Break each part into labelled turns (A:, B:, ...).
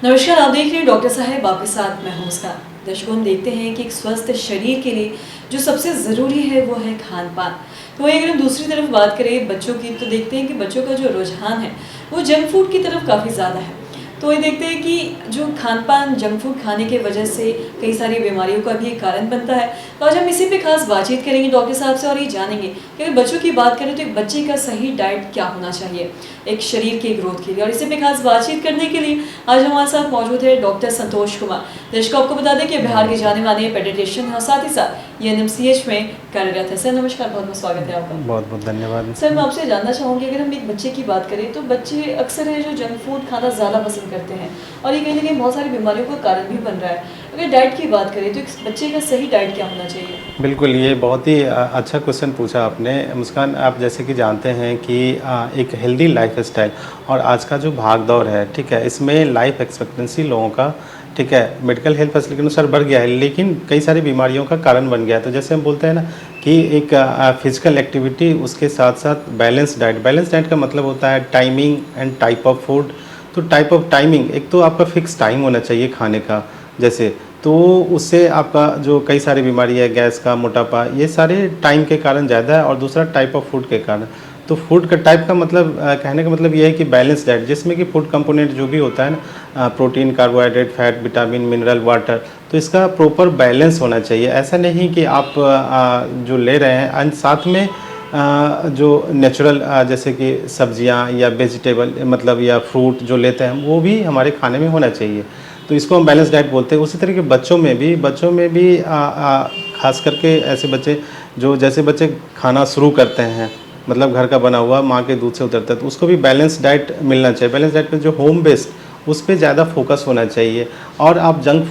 A: नमस्कार, आप देख रहे हैं डॉक्टर साहब, आपके साथ मैं हूं मुस्कान। दर्शकों, हम देखते हैं कि एक स्वस्थ शरीर के लिए जो सबसे ज़रूरी है वो है खान पान। तो वहीं अगर हम दूसरी तरफ बात करें बच्चों की, तो देखते हैं कि बच्चों का जो रुझान है वो जंक फूड की तरफ काफ़ी ज़्यादा है। तो ये देखते हैं कि जो खान पान जंक फूड खाने की वजह से कई सारी बीमारियों का भी एक कारण बनता है। तो आज हम इसी पे खास बातचीत करेंगे डॉक्टर साहब से और ये जानेंगे कि अगर बच्चों की बात करें तो एक बच्चे का सही डाइट क्या होना चाहिए एक शरीर के ग्रोथ के लिए। और इसी पे खास बातचीत करने के लिए आज हमारे साथ मौजूद है डॉक्टर संतोष कुमार। दर्शकों, आपको बता दें कि बिहार के जाने माने पेडियाट्रिशियन और साथ ही साथ ये एनएमसीएच में कार्यरत है। सर नमस्कार, बहुत बहुत स्वागत है आपका।
B: बहुत बहुत धन्यवाद।
A: सर, मैं आपसे जानना चाहूँगी, अगर हम एक बच्चे की बात करें तो बच्चे अक्सर है जो जंक फूड खाना ज़्यादा पसंद करते हैं और ये कहीं ना कहीं बहुत सारी बीमारियों का कारण भी बन रहा है। अगर डाइट की बात करें तो एक बच्चे का सही डाइट क्या होना चाहिए?
B: बिल्कुल, ये बहुत ही अच्छा क्वेश्चन पूछा आपने मुस्कान। आप जैसे कि जानते हैं कि एक हेल्दी लाइफस्टाइल और आज का जो भाग दौड़ है, ठीक है, इसमें लाइफ एक्सपेक्टेंसी लोगों का, ठीक है, मेडिकल हेल्थ फैसिलिटी के अनुसार बढ़ गया है, लेकिन कई सारी बीमारियों का कारण बन गया है। तो जैसे हम बोलते हैं ना कि एक फिजिकल एक्टिविटी, उसके साथ साथ बैलेंस डाइट का मतलब होता है timing and type of food. तो टाइप ऑफ टाइमिंग, एक तो आपका फिक्स टाइम होना चाहिए खाने का, जैसे तो उससे आपका जो कई सारी बीमारी है, गैस का, मोटापा, ये सारे टाइम के कारण ज़्यादा है। और दूसरा टाइप ऑफ फूड के कारण। तो फूड का टाइप का मतलब कहने का मतलब ये है कि बैलेंस डाइट, जिसमें कि फूड कंपोनेंट जो भी होता है ना, protein, carbohydrate, fat, vitamin, mineral, water, तो इसका प्रॉपर बैलेंस होना चाहिए। ऐसा नहीं कि आप जो ले रहे हैं एंड साथ में जो नेचुरल जैसे कि सब्जियां या वेजिटेबल मतलब या फ्रूट जो लेते हैं वो भी हमारे खाने में होना चाहिए। तो इसको हम बैलेंस डाइट बोलते हैं। उसी तरह के बच्चों में भी खास करके ऐसे बच्चे जो जैसे बच्चे खाना शुरू करते हैं, मतलब घर का बना हुआ माँ के दूध से उतरता है, तो उसको भी बैलेंस डाइट मिलना चाहिए। बैलेंस डाइट में जो होम बेस्ड, उस पर ज़्यादा फोकस होना चाहिए। और आप जंक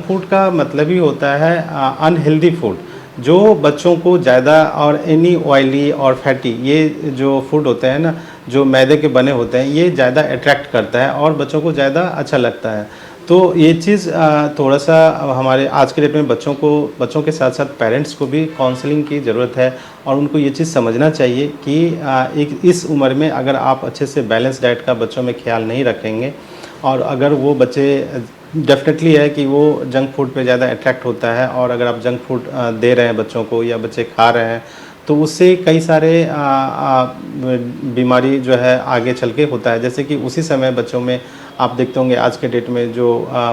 B: फूड का मतलब ही होता है अनहेल्दी फूड, जो बच्चों को ज़्यादा और एनी ऑयली और फैटी, ये जो फूड होते हैं ना, जो मैदे के बने होते हैं, ये ज़्यादा अट्रैक्ट करता है और बच्चों को ज़्यादा अच्छा लगता है। तो ये चीज़ थोड़ा सा हमारे आज के डेट में बच्चों के साथ साथ पेरेंट्स को भी काउंसलिंग की ज़रूरत है। और उनको ये चीज़ समझना चाहिए कि एक इस उम्र में अगर आप अच्छे से बैलेंस डाइट का बच्चों में ख्याल नहीं रखेंगे, और अगर वो बच्चे डेफिनेटली है कि वो जंक फूड पे ज़्यादा अट्रैक्ट होता है, और अगर आप जंक फूड दे रहे हैं बच्चों को या बच्चे खा रहे हैं, तो उससे कई सारे बीमारी जो है आगे चल के होता है। जैसे कि उसी समय बच्चों में आप देखते होंगे आज के डेट में जो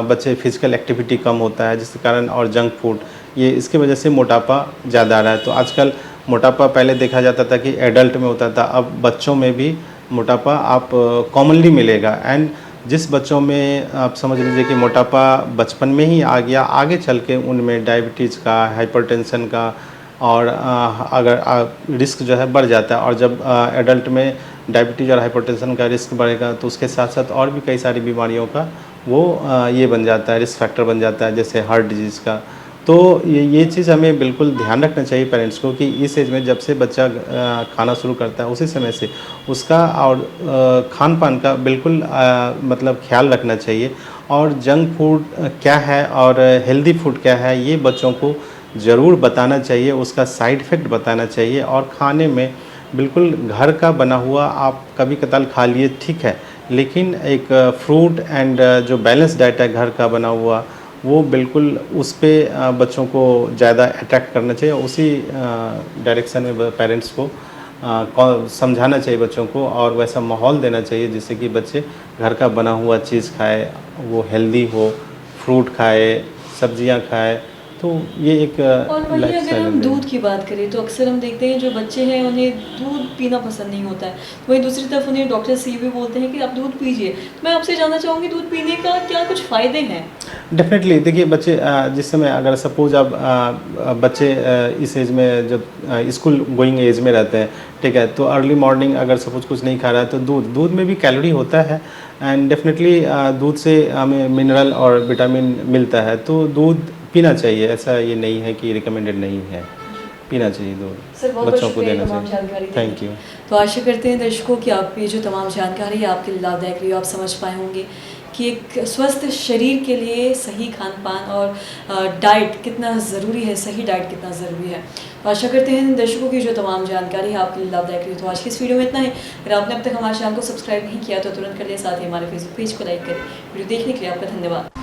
B: बच्चे फिजिकल एक्टिविटी कम होता है जिसके कारण, और जंक फूड, ये इसकी वजह से मोटापा ज़्यादा आ रहा है। तो आजकल मोटापा पहले देखा जाता था कि एडल्ट में होता था, अब बच्चों में भी मोटापा आप कॉमनली मिलेगा। एंड जिस बच्चों में आप समझ लीजिए कि मोटापा बचपन में ही आ गया, आगे चल के उनमें डायबिटीज़ का, हाइपरटेंशन का और अगर रिस्क जो है बढ़ जाता है। और जब एडल्ट में डायबिटीज़ और हाइपरटेंशन का रिस्क बढ़ेगा, तो उसके साथ साथ और भी कई सारी बीमारियों का वो ये बन जाता है, रिस्क फैक्टर बन जाता है, जैसे हार्ट डिजीज़ का। तो ये चीज़ हमें बिल्कुल ध्यान रखना चाहिए पेरेंट्स को कि इस एज में जब से बच्चा खाना शुरू करता है, उसी समय से उसका और खान पान का बिल्कुल मतलब ख्याल रखना चाहिए। और जंक फूड क्या है और हेल्दी फूड क्या है, ये बच्चों को ज़रूर बताना चाहिए, उसका साइड इफ़ेक्ट बताना चाहिए। और खाने में बिल्कुल घर का बना हुआ आप कभी कताल खा लिए, ठीक है, लेकिन एक फ्रूट एंड जो बैलेंस डाइट है घर का बना हुआ, वो बिल्कुल उस पे बच्चों को ज़्यादा अट्रैक्ट करना चाहिए। उसी डायरेक्शन में पेरेंट्स को समझाना चाहिए बच्चों को, और वैसा माहौल देना चाहिए जिससे कि बच्चे घर का बना हुआ चीज़ खाए, वो हेल्दी हो, फ्रूट खाए, सब्जियां खाए। तो ये एक
A: और वहीं
B: लाइफ
A: अगर हम दूध की बात करें तो अक्सर हम देखते हैं जो बच्चे हैं उन्हें दूध पीना पसंद नहीं होता है। वहीं दूसरी तरफ उन्हें डॉक्टर सी भी बोलते हैं कि आप दूध पीजिए। तो मैं आपसे जानना चाहूँगी, दूध पीने का क्या कुछ फ़ायदे हैं?
B: डेफिनेटली देखिए, बच्चे जिस समय अगर सपोज आप बच्चे इस एज में जब स्कूल गोइंग एज में रहते हैं, ठीक है, तो अर्ली मॉर्निंग अगर सपोज कुछ नहीं खा रहा है, तो दूध में भी कैलोरी होता है। एंड डेफिनेटली दूध से हमें मिनरल और विटामिन मिलता है। तो दूध पीना चाहिए, ऐसा ये नहीं है कि रिकमेंडेड नहीं है, पीना चाहिए दूध,
A: सर, बहुत
B: बच्चों को देना
A: तमाम
B: चाहिए।
A: जानकारी देने
B: थैंक
A: की।
B: यू।
A: तो आशा करते हैं दर्शकों कि आप ये जो तमाम जानकारी है आपके लिए लाभदायक रही हो, आप समझ पाए होंगे कि एक स्वस्थ शरीर के लिए सही खान पान और डाइट कितना ज़रूरी है, सही डाइट कितना ज़रूरी है। तो आशा करते हैं दर्शकों की जो तमाम जानकारी है आपके लिए लाभदायक रही। तो आज की इस वीडियो में इतना ही। अगर आपने अब तक हमारे चैनल को सब्सक्राइब नहीं किया तो तुरंत कर लें, साथ ही हमारे फेसबुक पेज को लाइक करें। वीडियो देखने के लिए आपका धन्यवाद।